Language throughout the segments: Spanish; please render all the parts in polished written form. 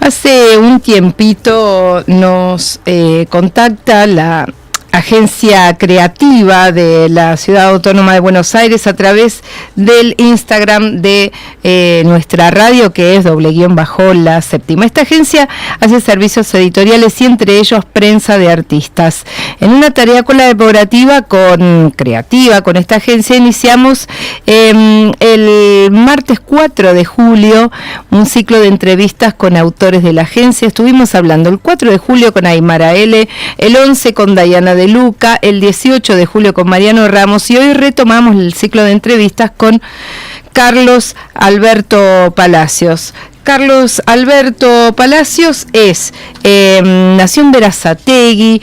Hace un tiempito nos contacta la agencia creativa de la Ciudad Autónoma de Buenos Aires a través del Instagram de nuestra radio, que es _la séptima. Esta agencia hace servicios editoriales y entre ellos prensa de artistas. En una tarea colaborativa creativa con esta agencia iniciamos el martes 4 de julio un ciclo de entrevistas con autores de la agencia. Estuvimos hablando el 4 de julio con Aymara L., el 11 con Dayana de Luca, el 18 de julio con Mariano Ramos y hoy retomamos el ciclo de entrevistas con Carlos Alberto Palacios. Carlos Alberto Palacios nació en Berazategui,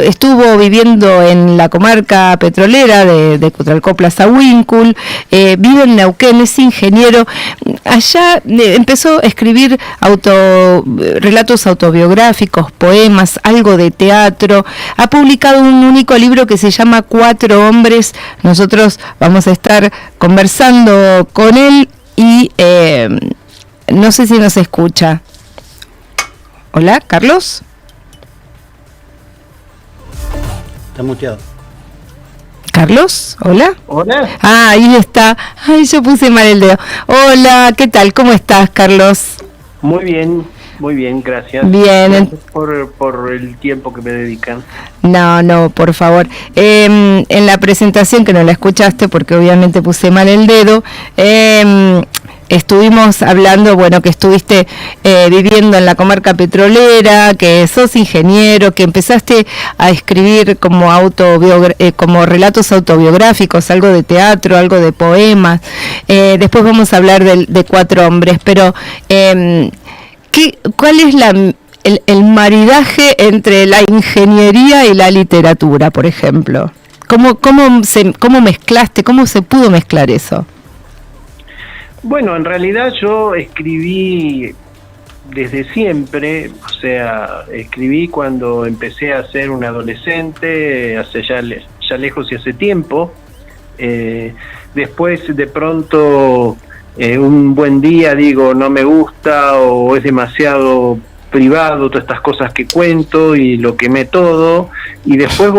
estuvo viviendo en la comarca petrolera de Cutralcó, Plaza Huíncul, vive en Neuquén, es ingeniero. Allá empezó a escribir relatos autobiográficos, poemas, algo de teatro. Ha publicado un único libro que se llama Cuatro Hombres. Nosotros vamos a estar conversando con él. Y no sé si nos escucha. Hola, Carlos. Está muteado. Carlos, hola. Hola. Ah, ahí está. Ay, yo puse mal el dedo. Hola, ¿qué tal? ¿Cómo estás, Carlos? Muy bien, gracias. Bien. Gracias por el tiempo que me dedican. No, por favor. En la presentación, que no la escuchaste porque obviamente puse mal el dedo, estuvimos hablando, que estuviste viviendo en la comarca petrolera, que sos ingeniero, que empezaste a escribir como relatos autobiográficos, algo de teatro, algo de poemas. Después vamos a hablar de Cuatro Hombres, pero ¿cuál es el maridaje entre la ingeniería y la literatura, por ejemplo? ¿Cómo mezclaste, cómo se pudo mezclar eso? Bueno, en realidad yo escribí desde siempre, o sea, escribí cuando empecé a ser un adolescente, hace ya lejos y hace tiempo. Después de pronto un buen día digo no me gusta o es demasiado privado todas estas cosas que cuento y lo quemé todo y después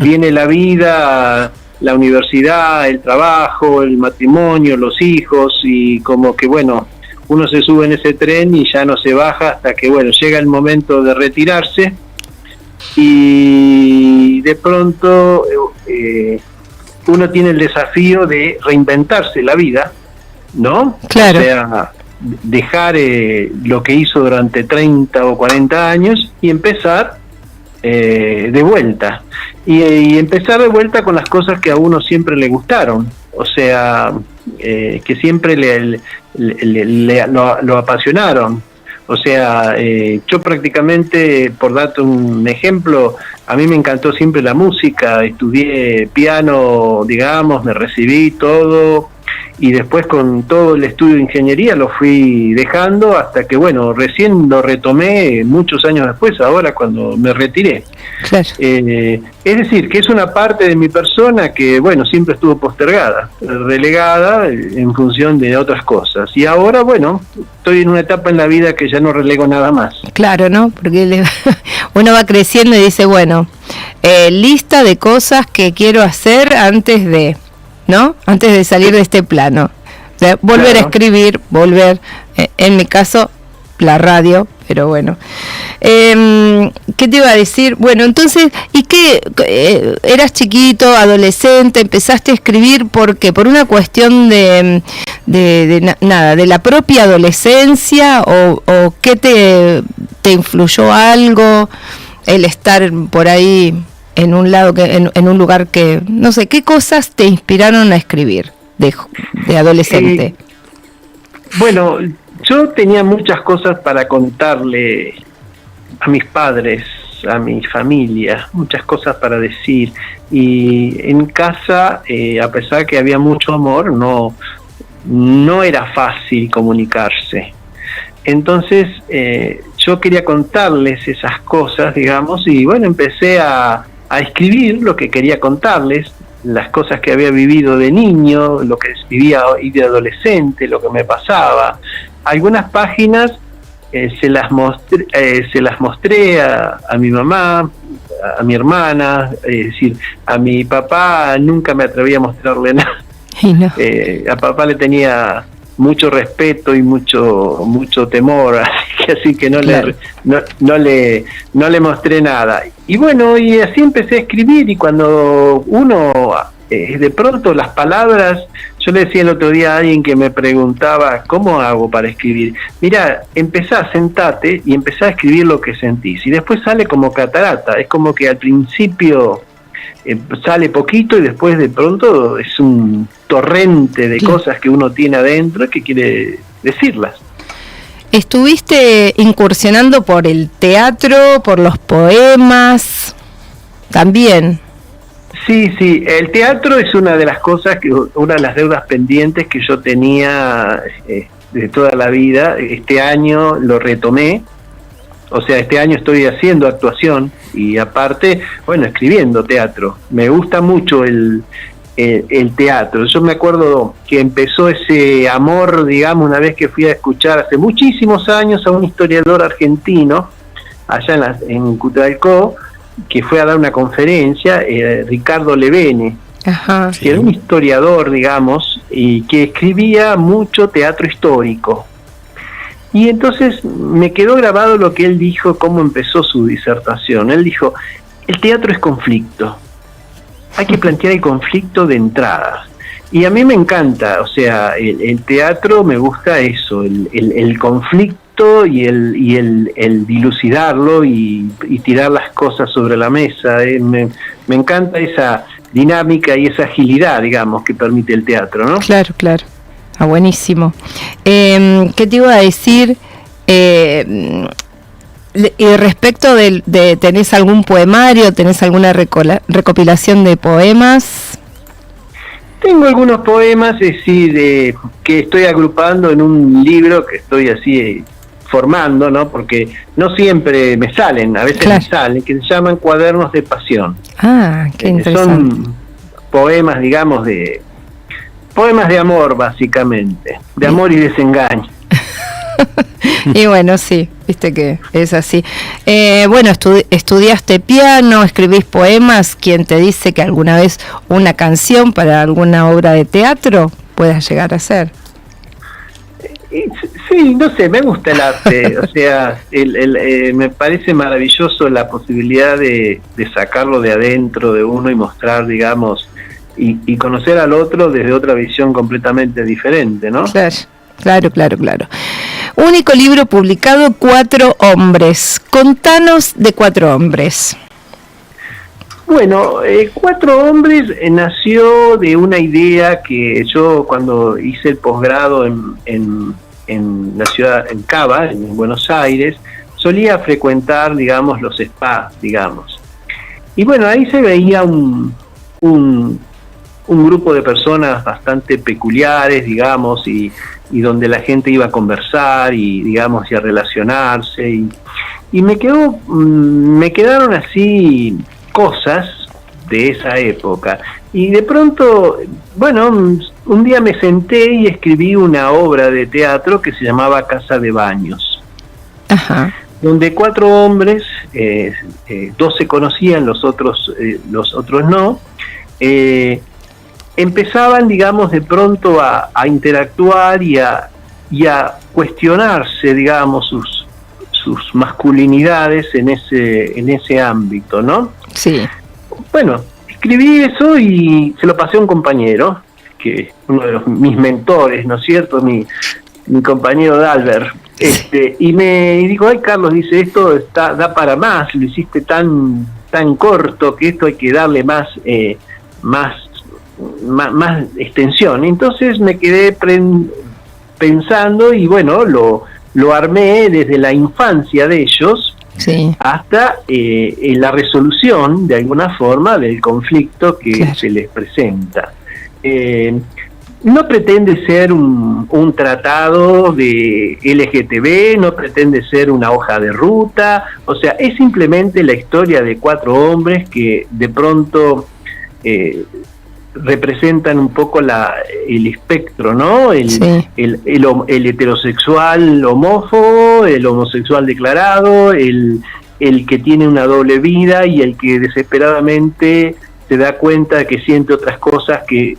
viene la vida, la universidad, el trabajo, el matrimonio, los hijos y como que uno se sube en ese tren y ya no se baja hasta que llega el momento de retirarse y de pronto uno tiene el desafío de reinventarse la vida, ¿no? Claro. O sea, dejar lo que hizo durante 30 o 40 años y empezar de vuelta. Y empezar de vuelta con las cosas que a uno siempre le gustaron. O sea, que siempre lo apasionaron. O sea, yo prácticamente, por darte un ejemplo, a mí me encantó siempre la música, estudié piano, digamos, me recibí todo, y después con todo el estudio de ingeniería lo fui dejando hasta que, recién lo retomé muchos años después, ahora cuando me retiré. Claro. Es decir, que es una parte de mi persona que, siempre estuvo postergada, relegada en función de otras cosas. Y ahora, estoy en una etapa en la vida que ya no relego nada más. Claro, ¿no? Porque uno va creciendo y dice, lista de cosas que quiero hacer antes de salir de este plano. O sea, volver a escribir, en mi caso, la radio, pero ¿qué te iba a decir? Entonces, ¿y qué? ¿Eras chiquito, adolescente, empezaste a escribir por qué? ¿Por una cuestión de la propia adolescencia o qué te influyó algo, el estar por ahí en un lugar que, no sé, ¿qué cosas te inspiraron a escribir de adolescente? Yo tenía muchas cosas para contarle a mis padres, a mi familia, muchas cosas para decir, y en casa, a pesar que había mucho amor, no era fácil comunicarse. Entonces yo quería contarles esas cosas, digamos, y empecé a escribir lo que quería contarles, las cosas que había vivido de niño, lo que vivía de adolescente, lo que me pasaba. Algunas páginas se las mostré a mi mamá, a mi hermana, es decir, a mi papá nunca me atreví a mostrarle nada. No. A papá le tenía mucho respeto y mucho temor, así que Claro. no le mostré nada. Y bueno, y así empecé a escribir, y cuando uno de pronto las palabras, yo le decía el otro día a alguien que me preguntaba ¿cómo hago para escribir? Mirá, sentate y empezá a escribir lo que sentís, y después sale como catarata. Es como que al principio sale poquito y después de pronto es un torrente de cosas que uno tiene adentro que quiere decirlas. ¿Estuviste incursionando por el teatro, por los poemas también? Sí, el teatro es una de las cosas, una de las deudas pendientes que yo tenía de toda la vida. Este año lo retomé, o sea, este año estoy haciendo actuación y aparte, bueno, escribiendo teatro. Me gusta mucho el teatro. Yo me acuerdo que empezó ese amor, digamos, una vez que fui a escuchar hace muchísimos años a un historiador argentino allá en Cutralcó, que fue a dar una conferencia, Ricardo Levene, Ajá. que era un historiador, digamos, y que escribía mucho teatro histórico. Y entonces me quedó grabado lo que él dijo, cómo empezó su disertación. Él dijo, el teatro es conflicto. Hay que plantear el conflicto de entrada. Y a mí me encanta, o sea, el teatro me gusta eso, el conflicto y el dilucidarlo y tirar las cosas sobre la mesa. Me encanta esa dinámica y esa agilidad, digamos, que permite el teatro, ¿no? Claro. Buenísimo. ¿Qué te iba a decir? Y respecto de ¿tenés algún poemario, tenés alguna recopilación de poemas? Tengo algunos poemas, es decir, que estoy agrupando en un libro que estoy así formando, ¿no? Porque no siempre me salen, a veces me salen, que se llaman Cuadernos de Pasión. Ah, qué interesante. Son poemas, digamos, poemas de amor, básicamente, de amor y desengaño. Y bueno, sí, viste que es así. Bueno, estudiaste piano, escribís poemas. ¿Quién te dice que alguna vez una canción para alguna obra de teatro pueda llegar a ser? Sí, no sé, me gusta el arte, o sea, me parece maravilloso la posibilidad de sacarlo de adentro de uno y mostrar, digamos, y conocer al otro desde otra visión completamente diferente, ¿no? Claro. Único libro publicado, 4 hombres. Contanos de 4 hombres. Bueno, 4 hombres nació de una idea que yo cuando hice el posgrado en la ciudad, en Cava, en Buenos Aires, solía frecuentar, digamos, los spas, digamos. Y bueno, ahí se veía un grupo de personas bastante peculiares, digamos, y donde la gente iba a conversar y, digamos, y a relacionarse. Y me quedaron así cosas de esa época. Y de pronto, bueno, un día me senté y escribí una obra de teatro que se llamaba Casa de Baños. Ajá. Donde 4 hombres, 2 se conocían, los otros no, empezaban, digamos, de pronto a interactuar y a cuestionarse, digamos, sus masculinidades en ese ámbito, ¿no? Sí. Bueno, escribí eso y se lo pasé a un compañero, que uno de mis mentores, ¿no es cierto? Mi compañero Dalbert. Y me dijo, ay, Carlos, dice, esto da para más, lo hiciste tan corto que esto hay que darle más extensión. Entonces me quedé pensando y bueno, lo armé desde la infancia de ellos, sí, hasta la resolución de alguna forma del conflicto que se les presenta. No pretende ser un tratado de LGTB, no pretende ser una hoja de ruta, o sea, es simplemente la historia de 4 hombres que de pronto representan un poco el espectro, ¿no? El heterosexual homófobo, el homosexual declarado, el que tiene una doble vida y el que desesperadamente se da cuenta de que siente otras cosas que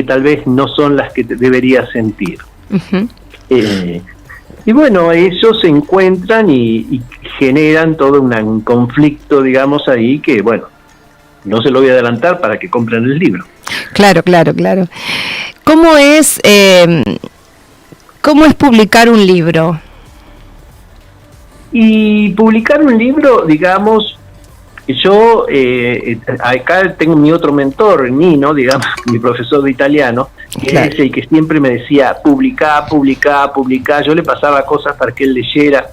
tal vez no son las que debería sentir. Uh-huh. Y bueno, ellos se encuentran y generan todo un conflicto, digamos, ahí que, bueno, no se lo voy a adelantar para que compren el libro. Claro. ¿Cómo es publicar un libro? Y publicar un libro, digamos, yo acá tengo mi otro mentor, Nino, digamos, mi profesor de italiano, que claro, es el que siempre me decía, publicá. Yo le pasaba cosas para que él leyera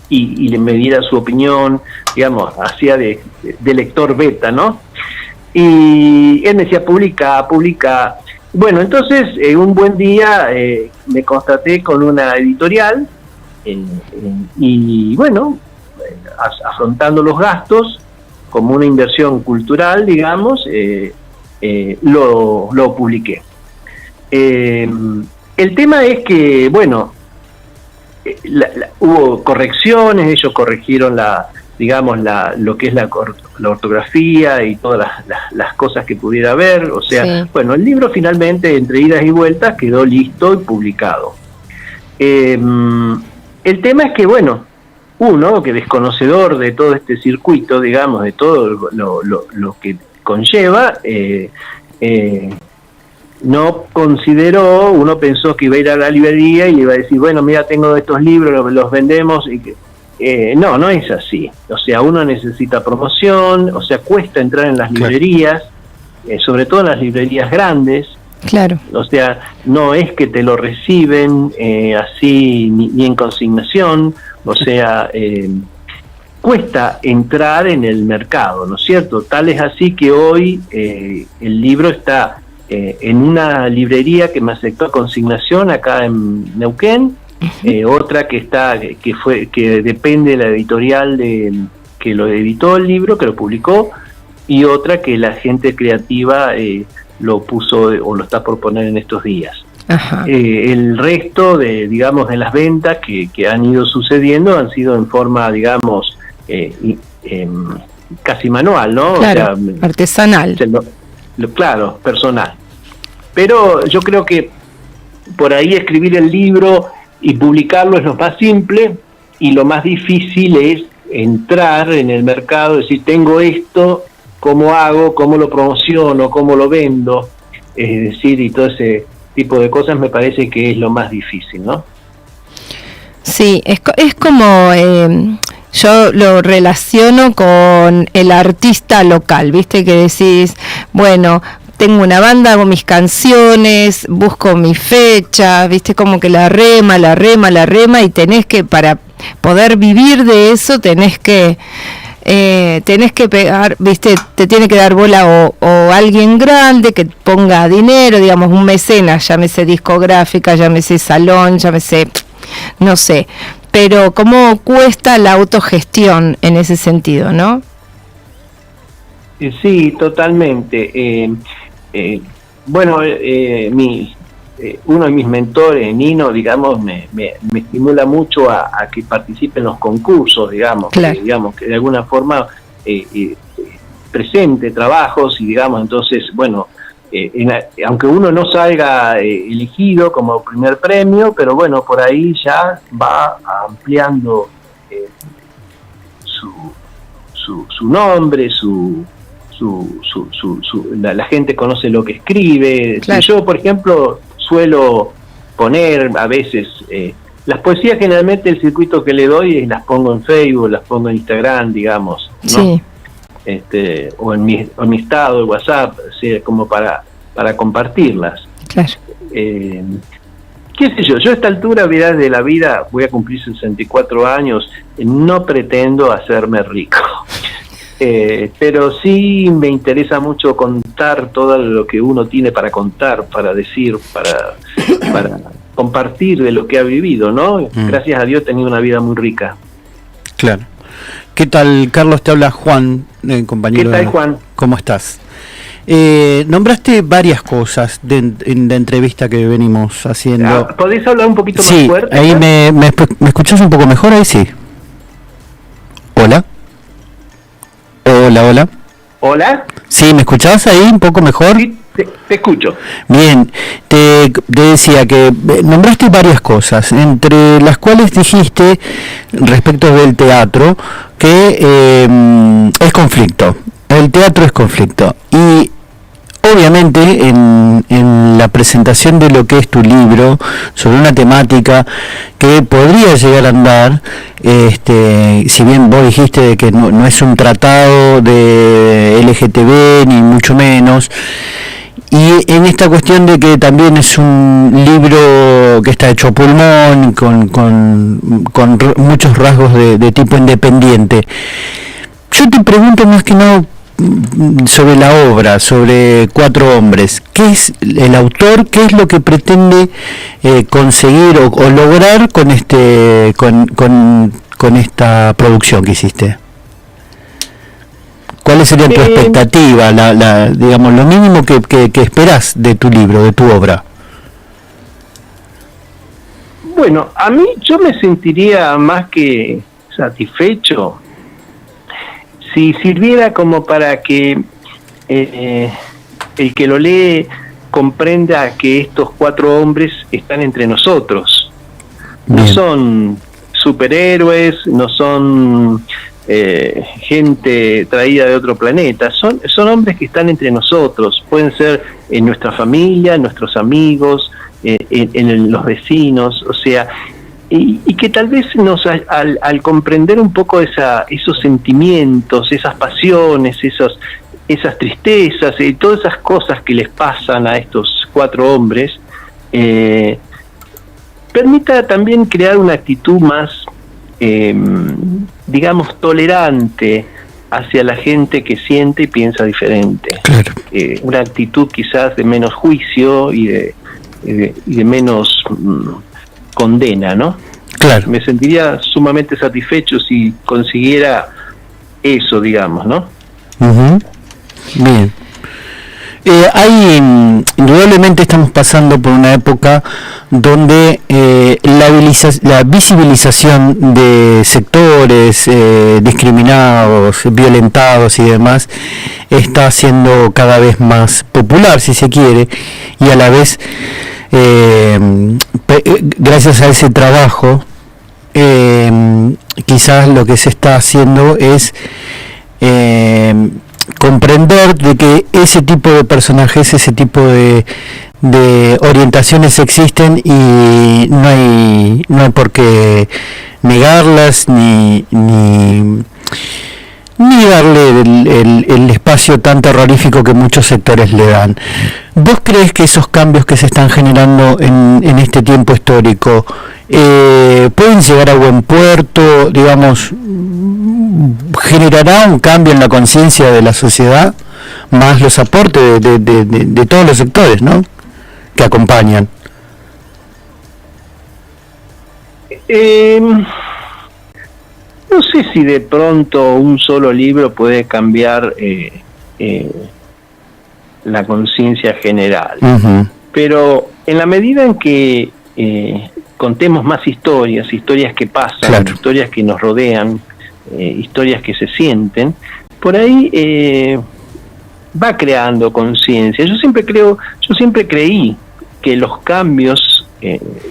y me diera su opinión, digamos, hacía de lector beta, ¿no? Y él me decía, publica. Bueno, entonces, un buen día me contraté con una editorial y bueno, afrontando los gastos como una inversión cultural, digamos, lo publiqué. El tema es que, bueno, hubo correcciones, ellos corrigieron lo que es la ortografía y todas las cosas que pudiera haber, o sea, sí. Bueno, el libro finalmente, entre idas y vueltas, quedó listo y publicado. El tema es que, bueno, uno que desconocedor de todo este circuito, digamos, de todo lo que conlleva, no consideró, uno pensó que iba a ir a la librería y le iba a decir, bueno, mira, tengo estos libros, los vendemos, y no es así. O sea, uno necesita promoción, o sea, cuesta entrar en las librerías, sobre todo en las librerías grandes. Claro. O sea, no es que te lo reciben así ni en consignación, o sea, cuesta entrar en el mercado, ¿no es cierto? Tal es así que hoy el libro está en una librería que me aceptó consignación acá en Neuquén, otra que depende de la editorial que lo editó el libro, que lo publicó, y otra que la gente creativa lo puso o lo está por poner en estos días. El resto de las ventas que han ido sucediendo han sido en forma, digamos, casi manual, ¿no? Claro, o sea, artesanal. Claro, personal. Pero yo creo que por ahí escribir el libro y publicarlo es lo más simple, y lo más difícil es entrar en el mercado, decir, tengo esto, ¿cómo hago? ¿Cómo lo promociono? ¿Cómo lo vendo? Es decir, y todo ese tipo de cosas me parece que es lo más difícil, ¿no? Sí, es como... yo lo relaciono con el artista local, ¿viste? Que decís, bueno, tengo una banda, hago mis canciones, busco mi fecha, ¿viste? Como que la rema, y tenés que, para poder vivir de eso, tenés que pegar, ¿viste? Te tiene que dar bola o alguien grande que ponga dinero, digamos, un mecenas, llámese discográfica, llámese salón, llámese, no sé. Pero cómo cuesta la autogestión en ese sentido, ¿no? Sí, totalmente. Bueno, uno de mis mentores, Nino, digamos, me estimula mucho a que participe en los concursos, digamos, claro. Que de alguna forma presente trabajos y, digamos, entonces, bueno, aunque uno no salga elegido como primer premio, pero bueno, por ahí ya va ampliando su nombre, la gente conoce lo que escribe. Claro. Yo, por ejemplo, suelo poner a veces las poesías, generalmente el circuito que le doy las pongo en Facebook, las pongo en Instagram, digamos, ¿no? Sí. O en mi estado de WhatsApp, ¿sí? Como para compartirlas. Claro. Qué sé yo a esta altura de la vida, voy a cumplir 64 años, no pretendo hacerme rico. Pero sí me interesa mucho contar todo lo que uno tiene para contar, para decir, para compartir de lo que ha vivido, ¿no? Gracias a Dios he tenido una vida muy rica. Claro. ¿Qué tal, Carlos? Te habla Juan, compañero. ¿Qué tal, Juan? ¿Cómo estás? Nombraste varias cosas en la entrevista que venimos haciendo. ¿Podés hablar un poquito más Sí, fuerte? ahí me escuchás un poco mejor, ahí sí. Hola. Hola. ¿Hola? Sí, ¿me escuchás ahí un poco mejor? Sí, te escucho. Bien, te decía que nombraste varias cosas, entre las cuales dijiste respecto del teatro que es conflicto. El teatro es conflicto. Y obviamente en la presentación de lo que es tu libro sobre una temática que podría llegar a andar, si bien vos dijiste de que no es un tratado de LGTB ni mucho menos, y en esta cuestión de que también es un libro que está hecho a pulmón, con muchos rasgos de tipo independiente, yo te pregunto más que nada sobre la obra, sobre Cuatro Hombres. ¿Qué es el autor? ¿Qué es lo que pretende conseguir o lograr con con esta producción que hiciste? ¿Cuál sería tu expectativa, digamos, lo mínimo que esperás de tu libro, de tu obra? Bueno, a mí yo me sentiría más que satisfecho si sirviera como para que el que lo lee comprenda que estos cuatro hombres están entre nosotros. Bien. No son superhéroes, no son gente traída de otro planeta, son hombres que están entre nosotros, pueden ser en nuestra familia, en nuestros amigos, en los vecinos, o sea, y que tal vez al comprender un poco esos sentimientos, esas pasiones, esas tristezas y todas esas cosas que les pasan a estos cuatro hombres, permita también crear una actitud más, digamos, tolerante hacia la gente que siente y piensa diferente. Claro. Una actitud quizás de menos juicio y de menos condena, ¿no? Claro. Me sentiría sumamente satisfecho si consiguiera eso, digamos, ¿no? Uh-huh. Bien. Indudablemente estamos pasando por una época donde la visibilización de sectores discriminados, violentados y demás está siendo cada vez más popular, si se quiere, y a la vez gracias a ese trabajo quizás lo que se está haciendo es comprender de que ese tipo de personajes, ese tipo de orientaciones existen y no hay por qué negarlas ni darle el espacio tan terrorífico que muchos sectores le dan. ¿Vos crees que esos cambios que se están generando en este tiempo histórico pueden llegar a buen puerto, digamos, generará un cambio en la conciencia de la sociedad, más los aportes de todos los sectores, ¿no?, que acompañan? No sé si de pronto un solo libro puede cambiar la conciencia general, uh-huh. Pero en la medida en que contemos más historias que pasan, claro, historias que nos rodean, historias que se sienten, por ahí va creando conciencia. Yo siempre creí que los cambios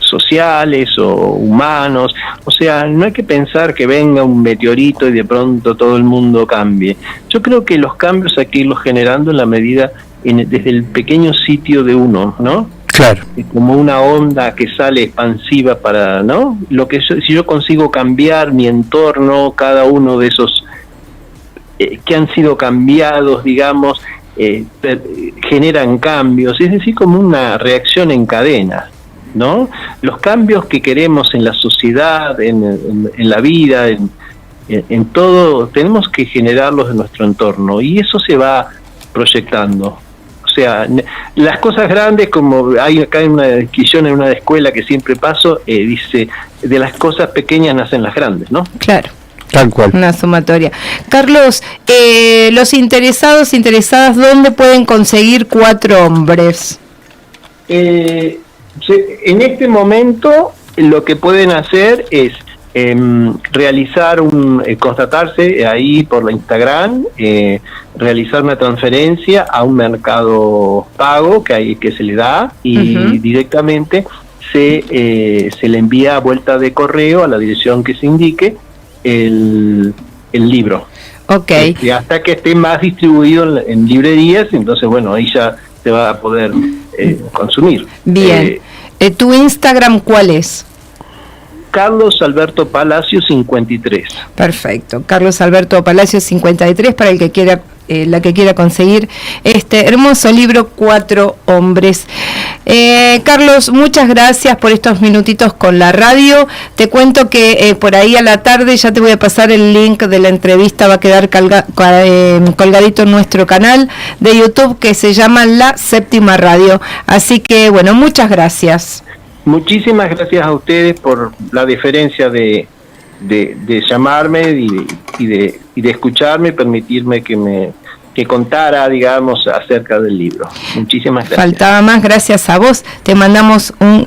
sociales o humanos, o sea, no hay que pensar que venga un meteorito y de pronto todo el mundo cambie. Yo creo que los cambios hay que irlos generando en la medida, desde el pequeño sitio de uno, ¿no? Claro. Como una onda que sale expansiva para, ¿no? Si yo consigo cambiar mi entorno, cada uno de esos que han sido cambiados, digamos, generan cambios, es decir, como una reacción en cadena, ¿no? Los cambios que queremos en la sociedad, en la vida, en todo, tenemos que generarlos en nuestro entorno y eso se va proyectando. O sea, las cosas grandes, como hay acá en una discusión en una escuela que siempre paso, dice, de las cosas pequeñas nacen las grandes, ¿no? Claro. Tal cual. Una sumatoria. Carlos, los interesadas, ¿dónde pueden conseguir 4 hombres? En este momento lo que pueden hacer es realizar constatarse ahí por la Instagram, realizar una transferencia a un mercado pago que se le da y directamente se le envía a vuelta de correo a la dirección que se indique el libro. Okay. Hasta que esté más distribuido en librerías, entonces bueno, ahí ya se va a poder consumir. Bien. ¿Tu Instagram cuál es? Carlos Alberto Palacio 53. Perfecto. Carlos Alberto Palacio 53 para el que quiera, la que quiera conseguir este hermoso libro 4 hombres. Carlos, muchas gracias por estos minutitos con la radio. Te cuento que por ahí a la tarde ya te voy a pasar el link de la entrevista, va a quedar colgadito en nuestro canal de YouTube que se llama La Séptima Radio. Así que bueno, muchas gracias. Muchísimas gracias a ustedes por la deferencia de llamarme y de escucharme, permitirme que contara, digamos, acerca del libro. Muchísimas gracias. Faltaba más, gracias a vos. Te mandamos un